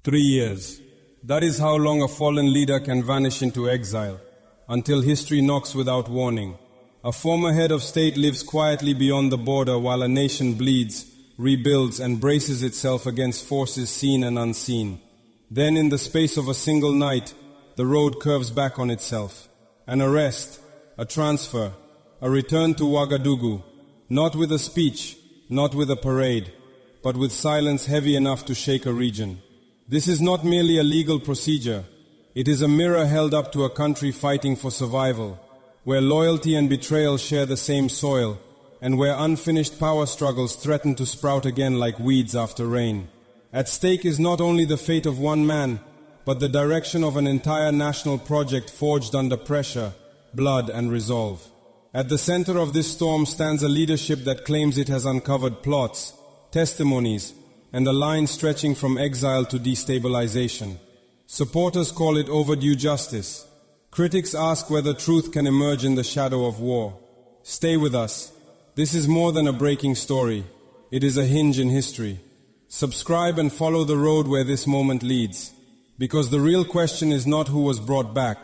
3 years. That is how long a fallen leader can vanish into exile, until history knocks without warning. A former head of state lives quietly beyond the border while a nation bleeds, rebuilds and braces itself against forces seen and unseen. Then in the space of a single night, the road curves back on itself. An arrest, a transfer, a return to Ouagadougou, not with a speech, not with a parade, but with silence heavy enough to shake a region. This is not merely a legal procedure. It is a mirror held up to a country fighting for survival, where loyalty and betrayal share the same soil, and where unfinished power struggles threaten to sprout again like weeds after rain. At stake is not only the fate of one man, but the direction of an entire national project forged under pressure, blood and resolve. At the center of this storm stands a leadership that claims it has uncovered plots, testimonies, and a line stretching from exile to destabilization. Supporters call it overdue justice. Critics ask whether truth can emerge in the shadow of war. Stay with us. This is more than a breaking story. It is a hinge in history. Subscribe and follow the road where this moment leads. Because the real question is not who was brought back.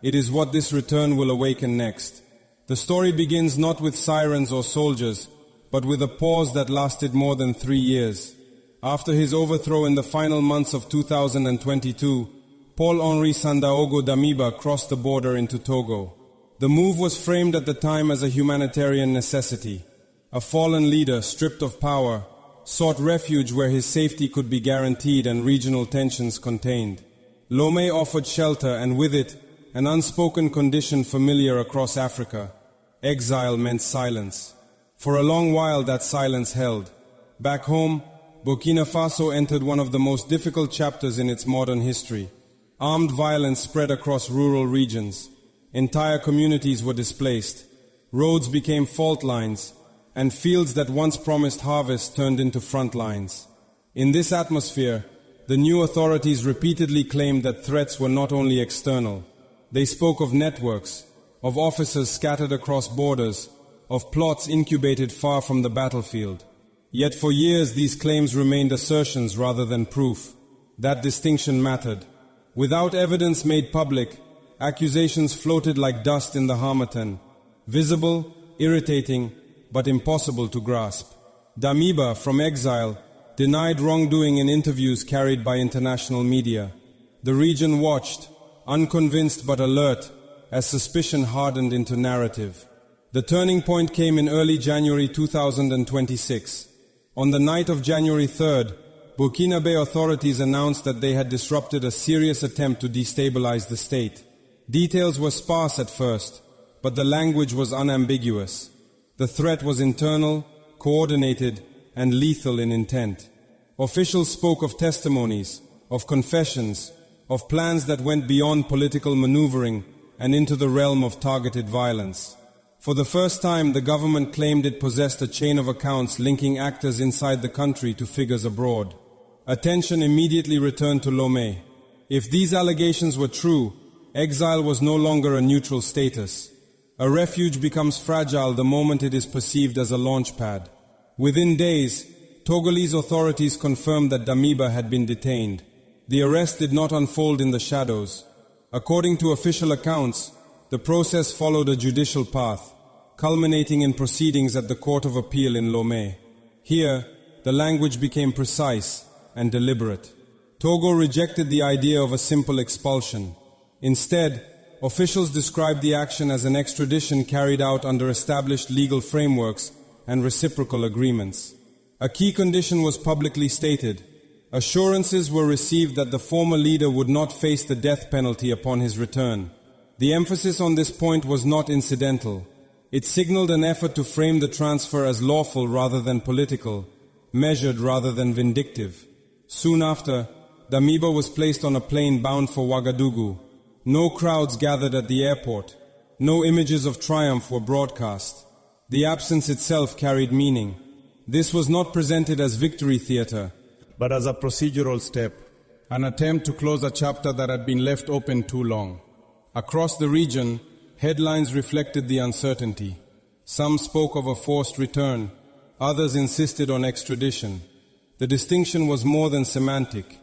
It is what this return will awaken next. The story begins not with sirens or soldiers, but with a pause that lasted more than 3 years. After his overthrow in the final months of 2022, Paul-Henri Sandaogo Damiba crossed the border into Togo. The move was framed at the time as a humanitarian necessity. A fallen leader, stripped of power, sought refuge where his safety could be guaranteed and regional tensions contained. Lomé offered shelter and with it, an unspoken condition familiar across Africa. Exile meant silence. For a long while that silence held. Back home, Burkina Faso entered one of the most difficult chapters in its modern history. Armed violence spread across rural regions. Entire communities were displaced. Roads became fault lines, and fields that once promised harvest turned into front lines. In this atmosphere, the new authorities repeatedly claimed that threats were not only external. They spoke of networks, of officers scattered across borders, of plots incubated far from the battlefield. Yet for years these claims remained assertions rather than proof. That distinction mattered. Without evidence made public, accusations floated like dust in the harmattan, visible, irritating, but impossible to grasp. Damiba, from exile, denied wrongdoing in interviews carried by international media. The region watched, unconvinced but alert, as suspicion hardened into narrative. The turning point came in early January 2026. On the night of January 3rd, Burkina authorities announced that they had disrupted a serious attempt to destabilize the state. Details were sparse at first, but the language was unambiguous. The threat was internal, coordinated, and lethal in intent. Officials spoke of testimonies, of confessions, of plans that went beyond political maneuvering and into the realm of targeted violence. For the first time, the government claimed it possessed a chain of accounts linking actors inside the country to figures abroad. Attention immediately returned to Lomé. If these allegations were true, exile was no longer a neutral status. A refuge becomes fragile the moment it is perceived as a launch pad. Within days, Togolese authorities confirmed that Damiba had been detained. The arrest did not unfold in the shadows. According to official accounts, the process followed a judicial path, culminating in proceedings at the Court of Appeal in Lomé. Here, the language became precise and deliberate. Togo rejected the idea of a simple expulsion. Instead, officials described the action as an extradition carried out under established legal frameworks and reciprocal agreements. A key condition was publicly stated. Assurances were received that the former leader would not face the death penalty upon his return. The emphasis on this point was not incidental. It signaled an effort to frame the transfer as lawful rather than political, measured rather than vindictive. Soon after, Damiba was placed on a plane bound for Ouagadougou. No crowds gathered at the airport. No images of triumph were broadcast. The absence itself carried meaning. This was not presented as victory theater, but as a procedural step, an attempt to close a chapter that had been left open too long. Across the region, headlines reflected the uncertainty. Some spoke of a forced return, others insisted on extradition. The distinction was more than semantic.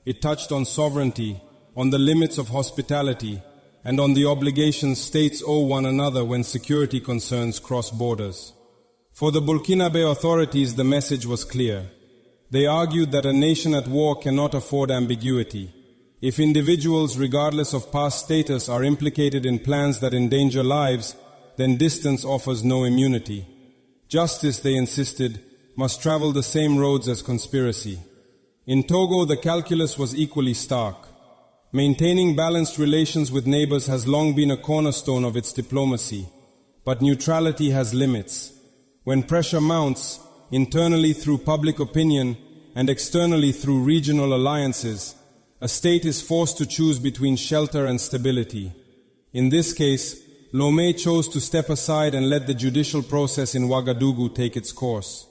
It touched on sovereignty, on the limits of hospitality, and on the obligations states owe one another when security concerns cross borders. For the Burkinabe authorities, the message was clear. They argued that a nation at war cannot afford ambiguity. If individuals, regardless of past status, are implicated in plans that endanger lives, then distance offers no immunity. Justice, they insisted, must travel the same roads as conspiracy. In Togo, the calculus was equally stark. Maintaining balanced relations with neighbors has long been a cornerstone of its diplomacy, but neutrality has limits. When pressure mounts, internally through public opinion and externally through regional alliances, a state is forced to choose between shelter and stability. In this case, Lomé chose to step aside and let the judicial process in Ouagadougou take its course.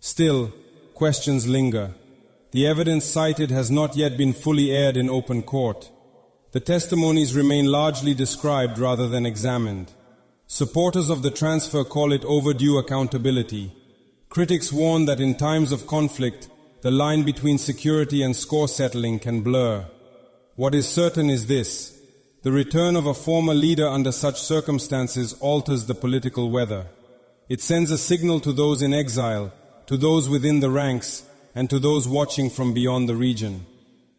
Still, questions linger. The evidence cited has not yet been fully aired in open court. The testimonies remain largely described rather than examined. Supporters of the transfer call it overdue accountability. Critics warn that in times of conflict, the line between security and score settling can blur. What is certain is this: the return of a former leader under such circumstances alters the political weather. It sends a signal to those in exile, to those within the ranks, and to those watching from beyond the region.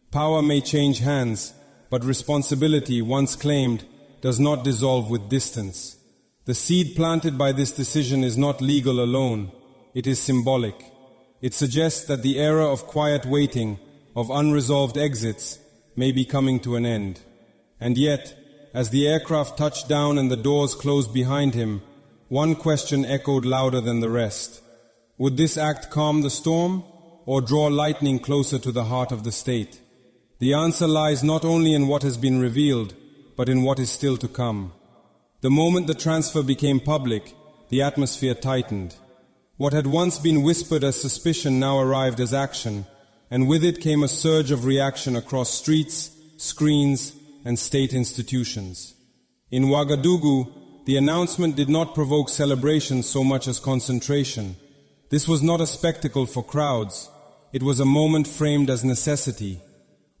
Power may change hands, but responsibility, once claimed, does not dissolve with distance. The seed planted by this decision is not legal alone, it is symbolic. It suggests that the era of quiet waiting, of unresolved exits, may be coming to an end. And yet, as the aircraft touched down and the doors closed behind him, one question echoed louder than the rest. Would this act calm the storm, or draw lightning closer to the heart of the state? The answer lies not only in what has been revealed, but in what is still to come. The moment the transfer became public, the atmosphere tightened. What had once been whispered as suspicion now arrived as action, and with it came a surge of reaction across streets, screens, and state institutions. In Ouagadougou, the announcement did not provoke celebration so much as concentration. This was not a spectacle for crowds. It was a moment framed as necessity.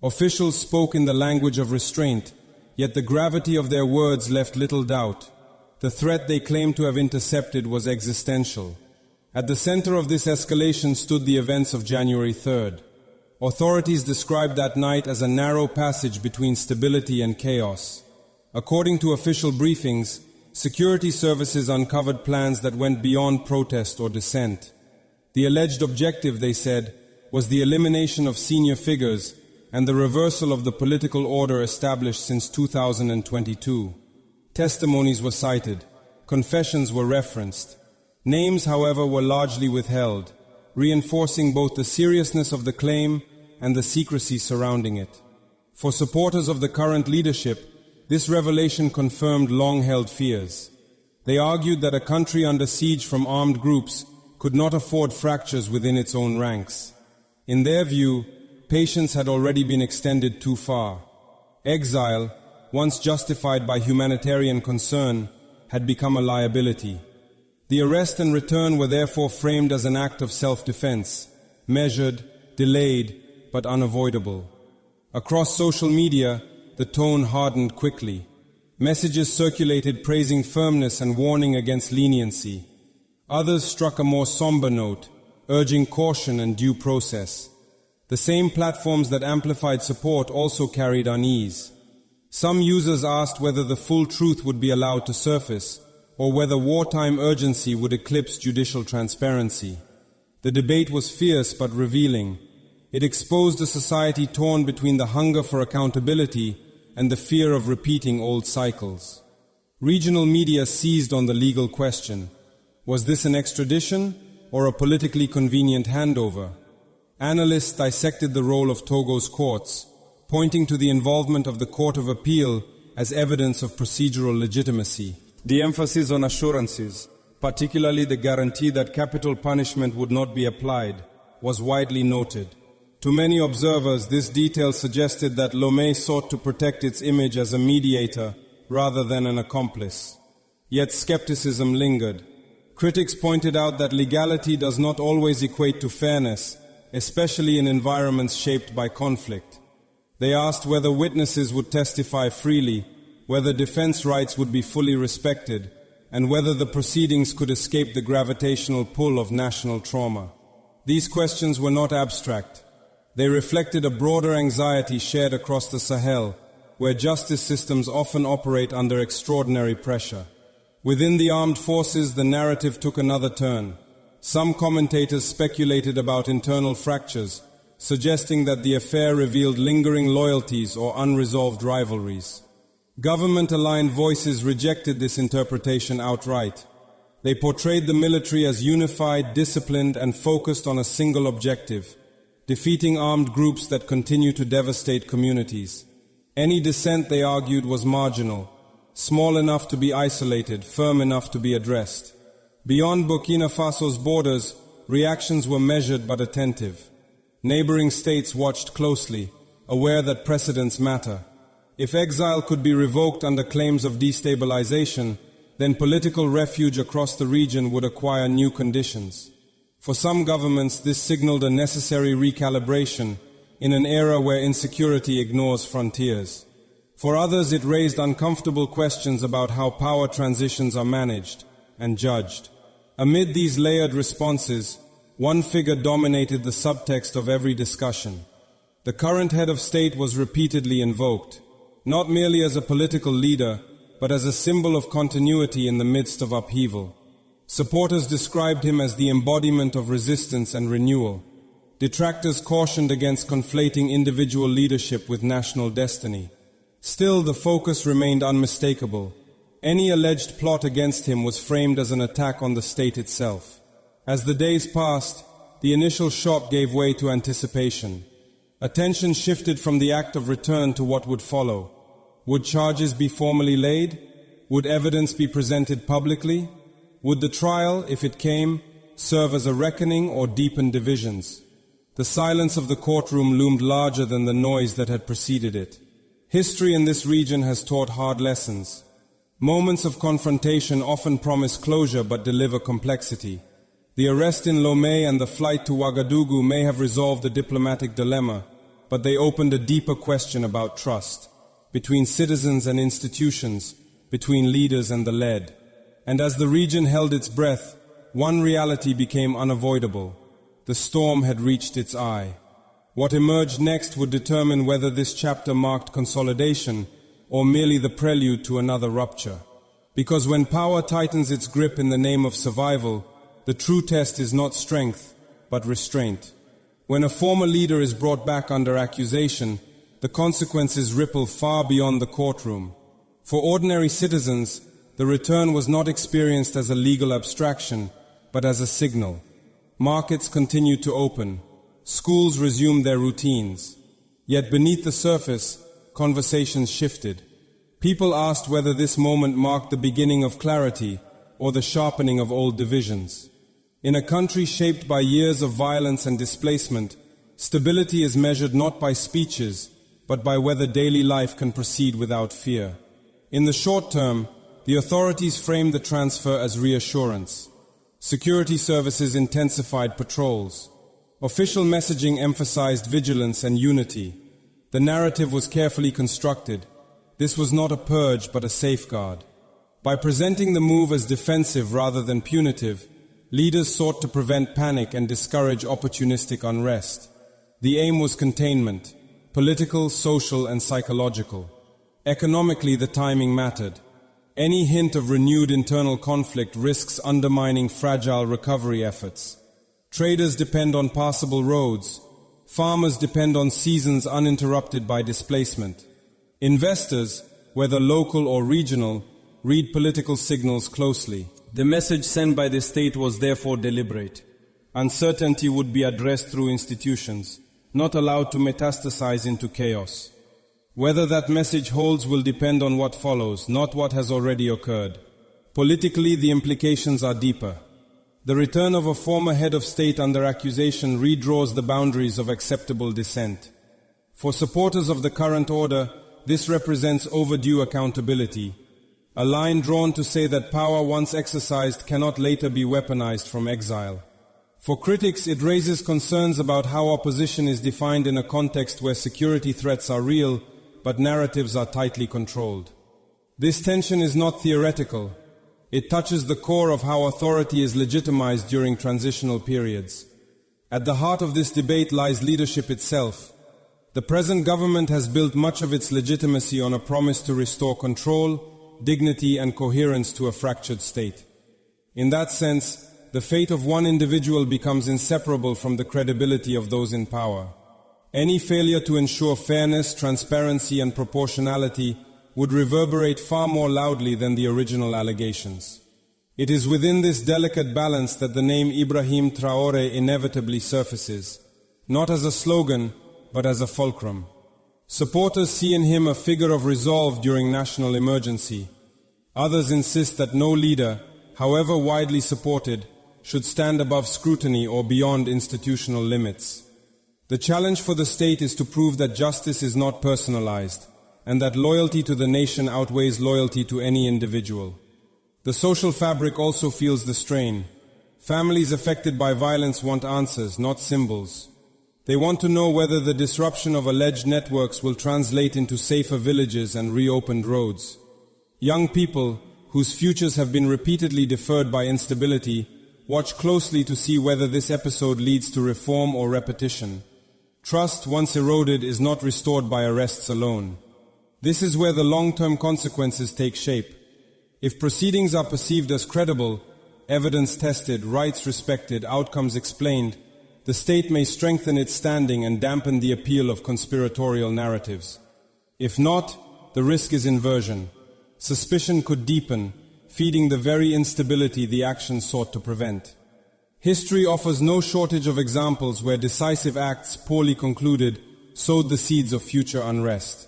Officials spoke in the language of restraint, yet the gravity of their words left little doubt. The threat they claimed to have intercepted was existential. At the center of this escalation stood the events of January 3rd. Authorities described that night as a narrow passage between stability and chaos. According to official briefings, security services uncovered plans that went beyond protest or dissent. The alleged objective, they said, was the elimination of senior figures and the reversal of the political order established since 2022. Testimonies were cited. Confessions were referenced. Names, however, were largely withheld, reinforcing both the seriousness of the claim and the secrecy surrounding it. For supporters of the current leadership, this revelation confirmed long-held fears. They argued that a country under siege from armed groups could not afford fractures within its own ranks. In their view, patience had already been extended too far. Exile, once justified by humanitarian concern, had become a liability. The arrest and return were therefore framed as an act of self-defense, measured, delayed, but unavoidable. Across social media, the tone hardened quickly. Messages circulated praising firmness and warning against leniency. Others struck a more somber note, urging caution and due process. The same platforms that amplified support also carried unease. Some users asked whether the full truth would be allowed to surface, or whether wartime urgency would eclipse judicial transparency. The debate was fierce but revealing. It exposed a society torn between the hunger for accountability and the fear of repeating old cycles. Regional media seized on the legal question. Was this an extradition or a politically convenient handover? Analysts dissected the role of Togo's courts, pointing to the involvement of the Court of Appeal as evidence of procedural legitimacy. The emphasis on assurances, particularly the guarantee that capital punishment would not be applied, was widely noted. To many observers, this detail suggested that Lomé sought to protect its image as a mediator rather than an accomplice. Yet skepticism lingered. Critics pointed out that legality does not always equate to fairness, especially in environments shaped by conflict. They asked whether witnesses would testify freely, whether defense rights would be fully respected, and whether the proceedings could escape the gravitational pull of national trauma. These questions were not abstract. They reflected a broader anxiety shared across the Sahel, where justice systems often operate under extraordinary pressure. Within the armed forces, the narrative took another turn. Some commentators speculated about internal fractures, suggesting that the affair revealed lingering loyalties or unresolved rivalries. Government-aligned voices rejected this interpretation outright. They portrayed the military as unified, disciplined, and focused on a single objective: defeating armed groups that continue to devastate communities. Any dissent, they argued, was marginal, small enough to be isolated, firm enough to be addressed. Beyond Burkina Faso's borders, reactions were measured but attentive. Neighboring states watched closely, aware that precedents matter. If exile could be revoked under claims of destabilization, then political refuge across the region would acquire new conditions. For some governments, this signaled a necessary recalibration in an era where insecurity ignores frontiers. For others, it raised uncomfortable questions about how power transitions are managed and judged. Amid these layered responses, one figure dominated the subtext of every discussion. The current head of state was repeatedly invoked, not merely as a political leader, but as a symbol of continuity in the midst of upheaval. Supporters described him as the embodiment of resistance and renewal. Detractors cautioned against conflating individual leadership with national destiny. Still, the focus remained unmistakable. Any alleged plot against him was framed as an attack on the state itself. As the days passed, the initial shock gave way to anticipation. Attention shifted from the act of return to what would follow. Would charges be formally laid? Would evidence be presented publicly? Would the trial, if it came, serve as a reckoning or deepen divisions? The silence of the courtroom loomed larger than the noise that had preceded it. History in this region has taught hard lessons. Moments of confrontation often promise closure but deliver complexity. The arrest in Lomé and the flight to Ouagadougou may have resolved a diplomatic dilemma, but they opened a deeper question about trust, between citizens and institutions, between leaders and the led. And as the region held its breath, one reality became unavoidable. The storm had reached its eye. What emerged next would determine whether this chapter marked consolidation or merely the prelude to another rupture. Because when power tightens its grip in the name of survival, the true test is not strength, but restraint. When a former leader is brought back under accusation, the consequences ripple far beyond the courtroom. For ordinary citizens, the return was not experienced as a legal abstraction, but as a signal. Markets continued to open. Schools resumed their routines. Yet beneath the surface, conversations shifted. People asked whether this moment marked the beginning of clarity or the sharpening of old divisions. In a country shaped by years of violence and displacement, stability is measured not by speeches, but by whether daily life can proceed without fear. In the short term, the authorities framed the transfer as reassurance. Security services intensified patrols. Official messaging emphasized vigilance and unity. The narrative was carefully constructed. This was not a purge, but a safeguard. By presenting the move as defensive rather than punitive, leaders sought to prevent panic and discourage opportunistic unrest. The aim was containment, political, social, and psychological. Economically, the timing mattered. Any hint of renewed internal conflict risks undermining fragile recovery efforts. Traders depend on passable roads. Farmers depend on seasons uninterrupted by displacement. Investors, whether local or regional, read political signals closely. The message sent by the state was therefore deliberate. Uncertainty would be addressed through institutions, not allowed to metastasize into chaos. Whether that message holds will depend on what follows, not what has already occurred. Politically, the implications are deeper. The return of a former head of state under accusation redraws the boundaries of acceptable dissent. For supporters of the current order, this represents overdue accountability, a line drawn to say that power once exercised cannot later be weaponized from exile. For critics, it raises concerns about how opposition is defined in a context where security threats are real, but narratives are tightly controlled. This tension is not theoretical. It touches the core of how authority is legitimized during transitional periods. At the heart of this debate lies leadership itself. The present government has built much of its legitimacy on a promise to restore control, dignity, and coherence to a fractured state. In that sense, the fate of one individual becomes inseparable from the credibility of those in power. Any failure to ensure fairness, transparency, and proportionality would reverberate far more loudly than the original allegations. It is within this delicate balance that the name Ibrahim Traoré inevitably surfaces, not as a slogan, but as a fulcrum. Supporters see in him a figure of resolve during national emergency. Others insist that no leader, however widely supported, should stand above scrutiny or beyond institutional limits. The challenge for the state is to prove that justice is not personalized, and that loyalty to the nation outweighs loyalty to any individual. The social fabric also feels the strain. Families affected by violence want answers, not symbols. They want to know whether the disruption of alleged networks will translate into safer villages and reopened roads. Young people, whose futures have been repeatedly deferred by instability, watch closely to see whether this episode leads to reform or repetition. Trust, once eroded, is not restored by arrests alone. This is where the long-term consequences take shape. If proceedings are perceived as credible, evidence tested, rights respected, outcomes explained, the state may strengthen its standing and dampen the appeal of conspiratorial narratives. If not, the risk is inversion. Suspicion could deepen, feeding the very instability the action sought to prevent. History offers no shortage of examples where decisive acts, poorly concluded, sowed the seeds of future unrest.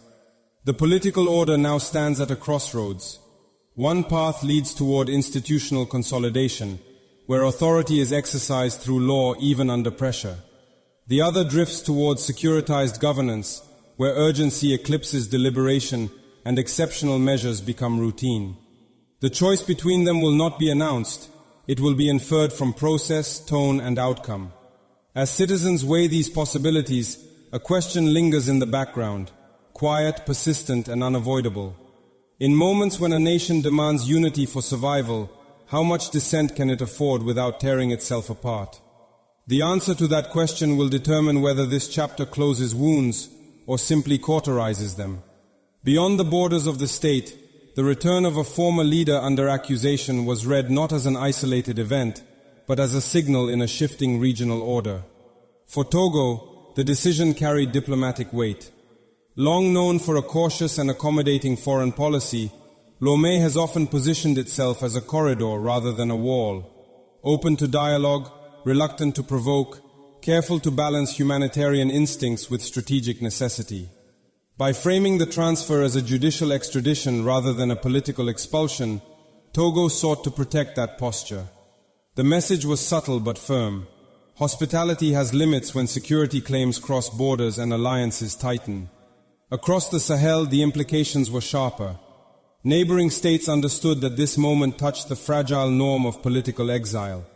The political order now stands at a crossroads. One path leads toward institutional consolidation, where authority is exercised through law even under pressure. The other drifts towards securitized governance, where urgency eclipses deliberation and exceptional measures become routine. The choice between them will not be announced. It will be inferred from process, tone, and outcome. As citizens weigh these possibilities, a question lingers in the background, quiet, persistent, and unavoidable. In moments when a nation demands unity for survival, how much dissent can it afford without tearing itself apart? The answer to that question will determine whether this chapter closes wounds or simply cauterizes them. Beyond the borders of the state, the return of a former leader under accusation was read not as an isolated event, but as a signal in a shifting regional order. For Togo, the decision carried diplomatic weight. Long known for a cautious and accommodating foreign policy, Lomé has often positioned itself as a corridor rather than a wall, open to dialogue, reluctant to provoke, careful to balance humanitarian instincts with strategic necessity. By framing the transfer as a judicial extradition rather than a political expulsion, Togo sought to protect that posture. The message was subtle but firm. Hospitality has limits when security claims cross borders and alliances tighten. Across the Sahel, the implications were sharper. Neighboring states understood that this moment touched the fragile norm of political exile.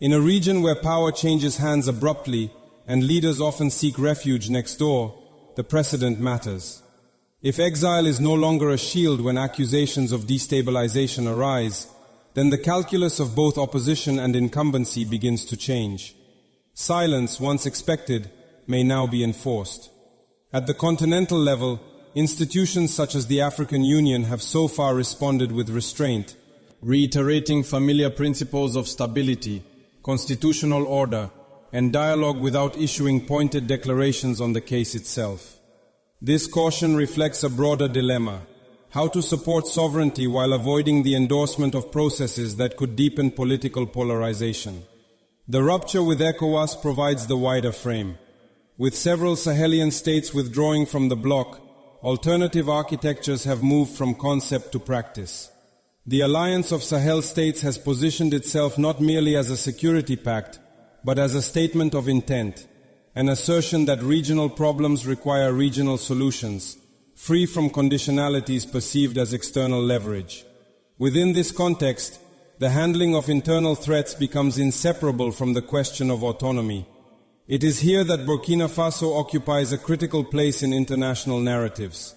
In a region where power changes hands abruptly and leaders often seek refuge next door, the precedent matters. If exile is no longer a shield when accusations of destabilization arise, then the calculus of both opposition and incumbency begins to change. Silence, once expected, may now be enforced. At the continental level, institutions such as the African Union have so far responded with restraint, reiterating familiar principles of stability, constitutional order, and dialogue without issuing pointed declarations on the case itself. This caution reflects a broader dilemma: how to support sovereignty while avoiding the endorsement of processes that could deepen political polarization. The rupture with ECOWAS provides the wider frame. With several Sahelian states withdrawing from the bloc, alternative architectures have moved from concept to practice. The alliance of Sahel states has positioned itself not merely as a security pact, but as a statement of intent, an assertion that regional problems require regional solutions, free from conditionalities perceived as external leverage. Within this context, the handling of internal threats becomes inseparable from the question of autonomy. It is here that Burkina Faso occupies a critical place in international narratives.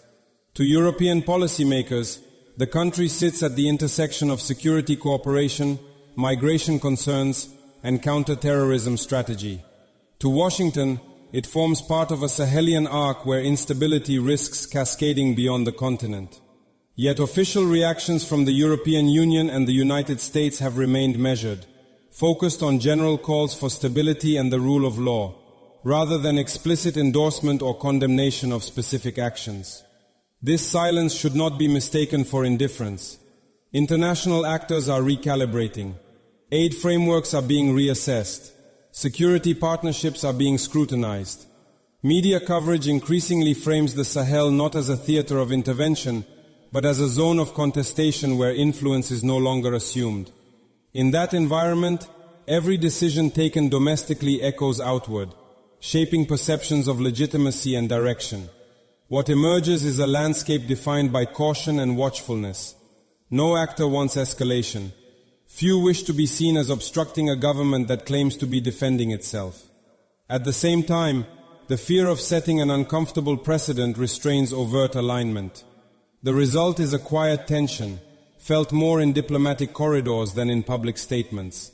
To European policymakers, the country sits at the intersection of security cooperation, migration concerns, and counter-terrorism strategy. To Washington, it forms part of a Sahelian arc where instability risks cascading beyond the continent. Yet official reactions from the European Union and the United States have remained measured, focused on general calls for stability and the rule of law, rather than explicit endorsement or condemnation of specific actions. This silence should not be mistaken for indifference. International actors are recalibrating. Aid frameworks are being reassessed. Security partnerships are being scrutinized. Media coverage increasingly frames the Sahel not as a theater of intervention, but as a zone of contestation where influence is no longer assumed. In that environment, every decision taken domestically echoes outward, shaping perceptions of legitimacy and direction. What emerges is a landscape defined by caution and watchfulness. No actor wants escalation. Few wish to be seen as obstructing a government that claims to be defending itself. At the same time, the fear of setting an uncomfortable precedent restrains overt alignment. The result is a quiet tension, felt more in diplomatic corridors than in public statements.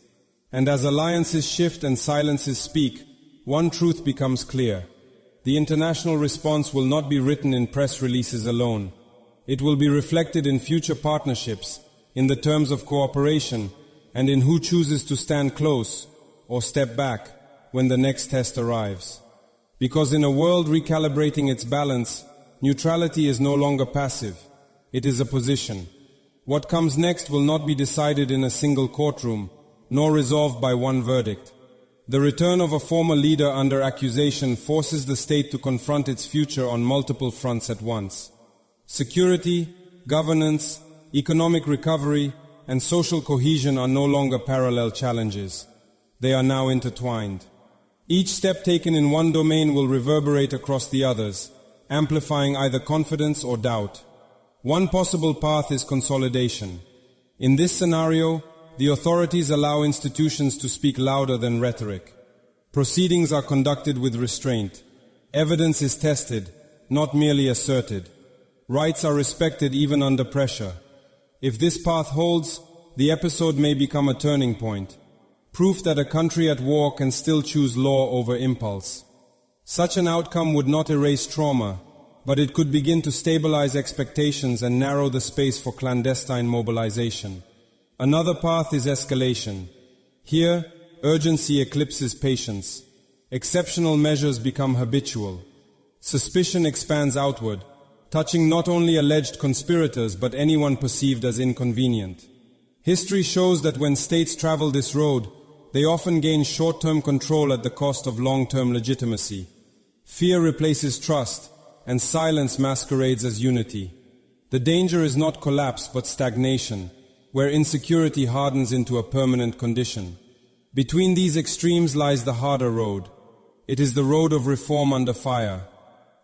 And as alliances shift and silences speak, one truth becomes clear. The international response will not be written in press releases alone. It will be reflected in future partnerships, in the terms of cooperation, and in who chooses to stand close or step back when the next test arrives. Because in a world recalibrating its balance, neutrality is no longer passive. It is a position. What comes next will not be decided in a single courtroom, nor resolved by one verdict. The return of a former leader under accusation forces the state to confront its future on multiple fronts at once. Security, governance, economic recovery, and social cohesion are no longer parallel challenges. They are now intertwined. Each step taken in one domain will reverberate across the others, amplifying either confidence or doubt. One possible path is consolidation. In this scenario, the authorities allow institutions to speak louder than rhetoric. Proceedings are conducted with restraint. Evidence is tested, not merely asserted. Rights are respected even under pressure. If this path holds, the episode may become a turning point, proof that a country at war can still choose law over impulse. Such an outcome would not erase trauma, but it could begin to stabilize expectations and narrow the space for clandestine mobilization. Another path is escalation. Here, urgency eclipses patience. Exceptional measures become habitual. Suspicion expands outward, touching not only alleged conspirators but anyone perceived as inconvenient. History shows that when states travel this road, they often gain short-term control at the cost of long-term legitimacy. Fear replaces trust, and silence masquerades as unity. The danger is not collapse but stagnation, where insecurity hardens into a permanent condition. Between these extremes lies the harder road. It is the road of reform under fire,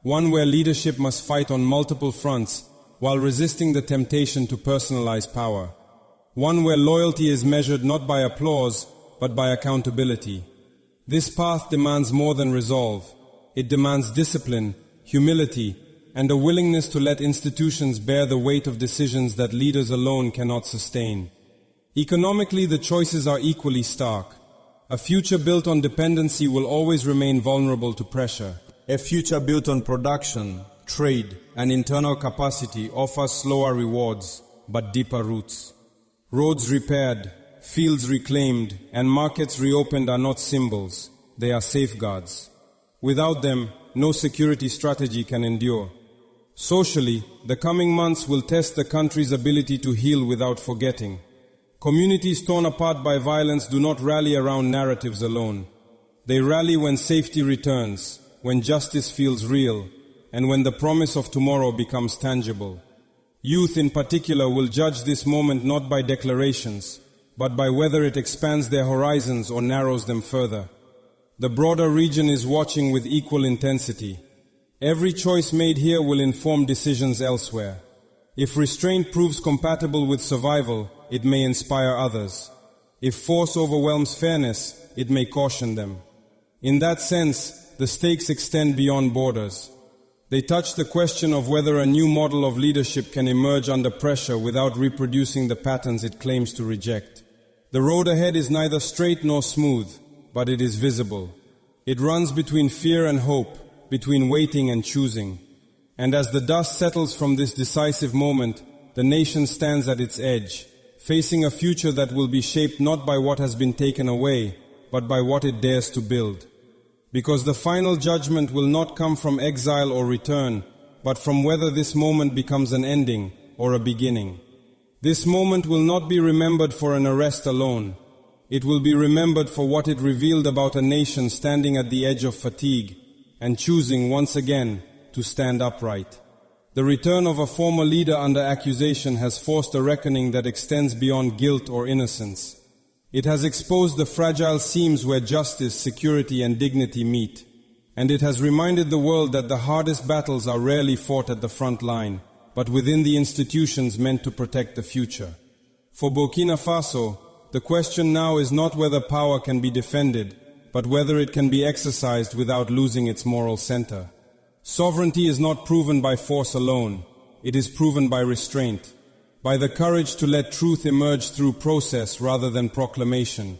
one where leadership must fight on multiple fronts while resisting the temptation to personalize power. One where loyalty is measured not by applause but by accountability. This path demands more than resolve. It demands discipline, humility, and a willingness to let institutions bear the weight of decisions that leaders alone cannot sustain. Economically, the choices are equally stark. A future built on dependency will always remain vulnerable to pressure. A future built on production, trade, and internal capacity offers slower rewards, but deeper roots. Roads repaired, fields reclaimed, and markets reopened are not symbols, they are safeguards. Without them, no security strategy can endure. Socially, the coming months will test the country's ability to heal without forgetting. Communities torn apart by violence do not rally around narratives alone. They rally when safety returns, when justice feels real, and when the promise of tomorrow becomes tangible. Youth in particular will judge this moment not by declarations, but by whether it expands their horizons or narrows them further. The broader region is watching with equal intensity. Every choice made here will inform decisions elsewhere. If restraint proves compatible with survival, it may inspire others. If force overwhelms fairness, it may caution them. In that sense, the stakes extend beyond borders. They touch the question of whether a new model of leadership can emerge under pressure without reproducing the patterns it claims to reject. The road ahead is neither straight nor smooth, but it is visible. It runs between fear and hope, between waiting and choosing. And as the dust settles from this decisive moment, the nation stands at its edge, facing a future that will be shaped not by what has been taken away, but by what it dares to build. Because the final judgment will not come from exile or return, but from whether this moment becomes an ending or a beginning. This moment will not be remembered for an arrest alone. It will be remembered for what it revealed about a nation standing at the edge of fatigue and choosing once again to stand upright. The return of a former leader under accusation has forced a reckoning that extends beyond guilt or innocence. It has exposed the fragile seams where justice, security, and dignity meet. And it has reminded the world that the hardest battles are rarely fought at the front line, but within the institutions meant to protect the future. For Burkina Faso, the question now is not whether power can be defended, but whether it can be exercised without losing its moral center. Sovereignty is not proven by force alone. It is proven by restraint, by the courage to let truth emerge through process rather than proclamation,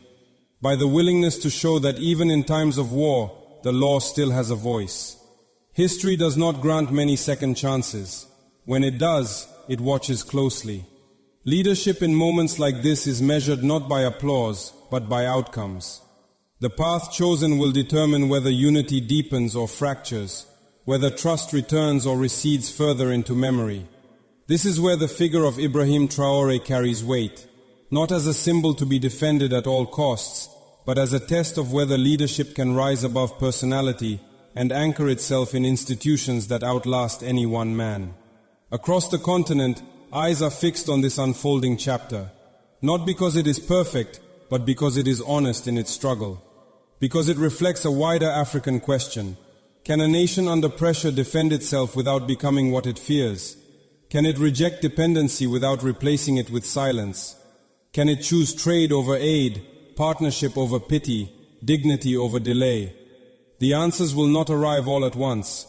by the willingness to show that even in times of war, the law still has a voice. History does not grant many second chances. When it does, it watches closely. Leadership in moments like this is measured not by applause, but by outcomes. The path chosen will determine whether unity deepens or fractures, whether trust returns or recedes further into memory. This is where the figure of Ibrahim Traoré carries weight, not as a symbol to be defended at all costs, but as a test of whether leadership can rise above personality and anchor itself in institutions that outlast any one man. Across the continent, eyes are fixed on this unfolding chapter, not because it is perfect, but because it is honest in its struggle, because it reflects a wider African question. Can a nation under pressure defend itself without becoming what it fears? Can it reject dependency without replacing it with silence? Can it choose trade over aid, partnership over pity, dignity over delay? The answers will not arrive all at once.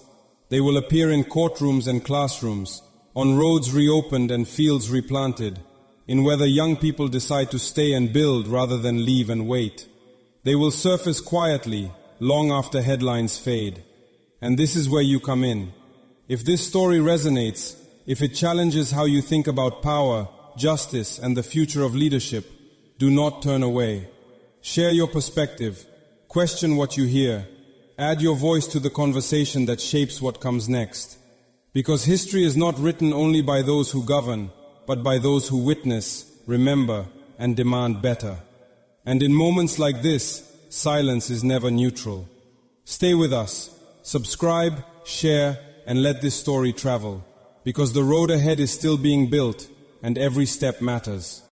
They will appear in courtrooms and classrooms, on roads reopened and fields replanted, in whether young people decide to stay and build rather than leave and wait. They will surface quietly, long after headlines fade. And this is where you come in. If this story resonates, if it challenges how you think about power, justice, and the future of leadership, do not turn away. Share your perspective. Question what you hear. Add your voice to the conversation that shapes what comes next. Because history is not written only by those who govern, but by those who witness, remember, and demand better. And in moments like this, silence is never neutral. Stay with us. Subscribe, share, and let this story travel. Because the road ahead is still being built, and every step matters.